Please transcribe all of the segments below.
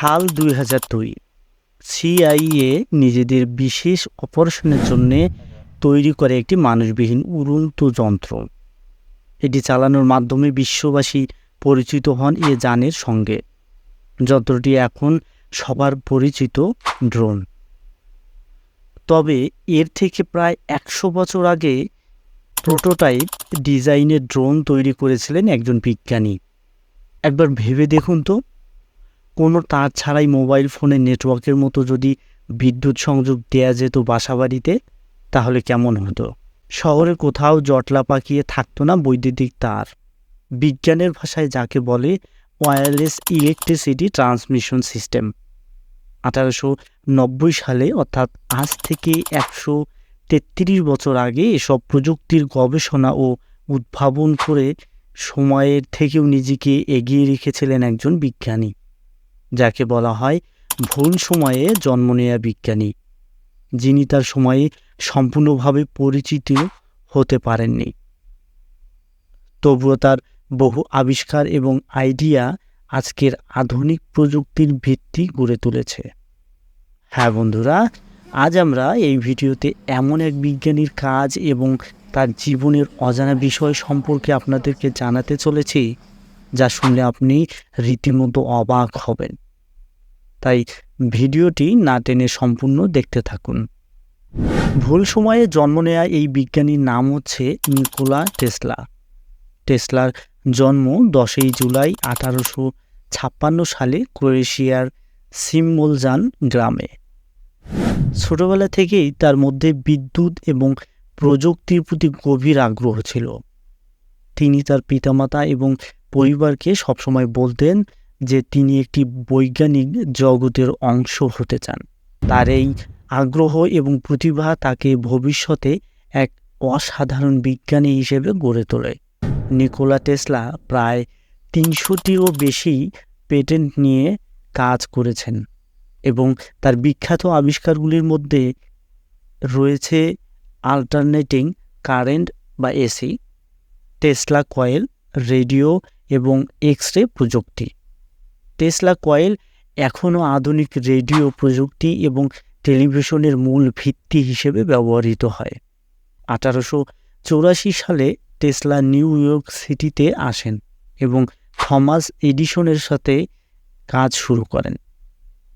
সাল ২০০২ সিআইএ নিজেদের বিশেষ অপারেশনের জন্য তৈরি করে একটি মানুষবিহীন উড়ন্ত যন্ত্র। এটি চালানোর মাধ্যমে বিশ্ববাসী পরিচিত হন এ যানের সঙ্গে। যন্ত্রটি এখন সবার পরিচিত ড্রোন। তবে এর থেকে প্রায় ১০০ বছর আগে প্রোটোটাইপ ডিজাইনের ড্রোন তৈরি করেছিলেন একজন বিজ্ঞানী। একবার ভেবে দেখুন তো, কোনো তার ছাড়াই মোবাইল ফোনের নেটওয়ার্কের মতো যদি বিদ্যুৎ সংযোগ দেয়া যেত বাসাবাড়িতে, তাহলে কেমন হতো? শহরে কোথাও জটলা পাকিয়ে থাকতো না বৈদ্যুতিক তার। বিজ্ঞানের ভাষায় যাকে বলে ওয়্যারলেস ইলেকট্রিসিটি ট্রান্সমিশন সিস্টেম। ১৮৯০ সালে, অর্থাৎ আজ থেকে ১৩৩ বছর আগে এসব প্রযুক্তির গবেষণা ও উদ্ভাবন করে সময়ের থেকেও নিজেকে এগিয়ে রেখেছিলেন একজন বিজ্ঞানী, যাকে বলা হয় ভুল সময়ে জন্ম নেয়া বিজ্ঞানী, যিনি তার সময়ে সম্পূর্ণভাবে পরিচিত হতে পারেননি। তবুও তার বহু আবিষ্কার এবং আইডিয়া আজকের আধুনিক প্রযুক্তির ভিত্তি গড়ে তুলেছে। হ্যাঁ বন্ধুরা, আজ আমরা এই ভিডিওতে এমন এক বিজ্ঞানীর কাজ এবং তার জীবনের অজানা বিষয় সম্পর্কে আপনাদেরকে জানাতে চলেছি, যা শুনলে আপনি রীতিমতো অবাক হবেন। তাই ভিডিওটি না টেনে সম্পূর্ণ দেখতে থাকুন। ভুল সময়ে জন্ম নেয়া এই বিজ্ঞানীর নাম হচ্ছে নিকোলা টেসলা। টেসলার জন্ম ১০ই জুলাই ১৮৫৬ সালে ক্রোয়েশিয়ার সিমোলজান গ্রামে। ছোটবেলা থেকেই তার মধ্যে বিদ্যুৎ এবং প্রযুক্তির প্রতি গভীর আগ্রহ ছিল। তিনি তার পিতামাতা এবং পরিবারকে সবসময় বলতেন যে তিনি একটি বৈজ্ঞানিক জগতের অংশ হতে চান। তার এই আগ্রহ এবং প্রতিভা তাকে ভবিষ্যতে এক অসাধারণ বিজ্ঞানী হিসেবে গড়ে তোলে। নিকোলা টেসলা প্রায় ৩০০টিরও বেশি পেটেন্ট নিয়ে কাজ করেছেন এবং তার বিখ্যাত আবিষ্কারগুলির মধ্যে রয়েছে অল্টারনেটিং কারেন্ট বা এসি, টেসলা কয়েল, রেডিও এবং এক্স-রে প্রযুক্তি। টেসলা কয়েল এখনও আধুনিক রেডিও প্রযুক্তি এবং টেলিভিশনের মূল ভিত্তি হিসেবে ব্যবহৃত হয়। ১৮৮৪ সালে টেসলা নিউ ইয়র্ক সিটিতে আসেন এবং থমাস এডিসনের সাথে কাজ শুরু করেন।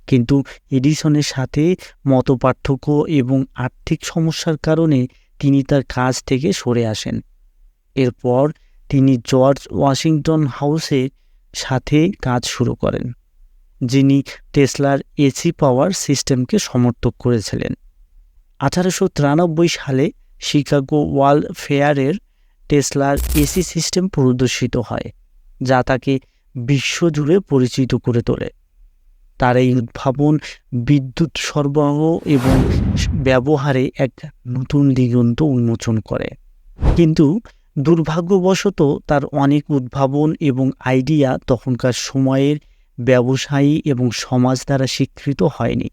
কিন্তু এডিসনের সাথে মতপার্থক্য এবং আর্থিক সমস্যার কারণে তিনি তার কাজ থেকে সরে আসেন। এরপর তিনি জর্জ ওয়াশিংটন হাউসের সাথে কাজ শুরু করেন, যিনি টেসলার এসি পাওয়ার সিস্টেমকে সমর্থন করেছিলেন। ১৮৯৩ সালে শিকাগো ওয়ার্ল্ড ফেয়ারের টেসলার এসি সিস্টেম প্রদর্শিত হয়, যা তাকে বিশ্বজুড়ে পরিচিত করে তোলে। তার এই উদ্ভাবন বিদ্যুৎ সরবরাহ এবং ব্যবহারে এক নতুন দিগন্ত উন্মোচন করে। কিন্তু দুর্ভাগ্যবশত তার অনেক উদ্ভাবন এবং আইডিয়া তখনকার সময়ের ব্যবসায়ী এবং সমাজ দ্বারা স্বীকৃত হয়নি।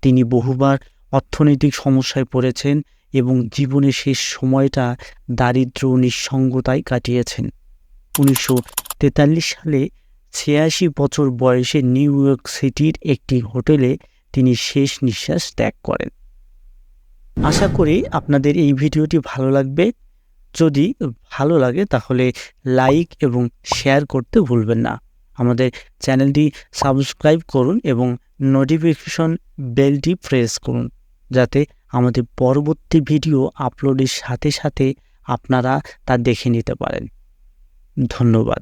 তিনি বহুবার অর্থনৈতিক সমস্যায় পড়েছেন এবং জীবনের শেষ সময়টা দারিদ্র্য ও নিঃসঙ্গতায় কাটিয়েছেন। ১৯৪৩ সালে ৮৬ বছর বয়সে নিউ ইয়র্ক সিটির একটি হোটেলে তিনি শেষ নিঃশ্বাস ত্যাগ করেন। আশা করি আপনাদের এই ভিডিওটি ভালো লাগবে। যদি ভালো লাগে তাহলে লাইক এবং শেয়ার করতে ভুলবেন না। আমাদের চ্যানেলটি সাবস্ক্রাইব করুন এবং নোটিফিকেশন বেলটি প্রেস করুন, যাতে আমাদের পরবর্তী ভিডিও আপলোডের সাথে সাথে আপনারা তা দেখে নিতে পারেন। ধন্যবাদ।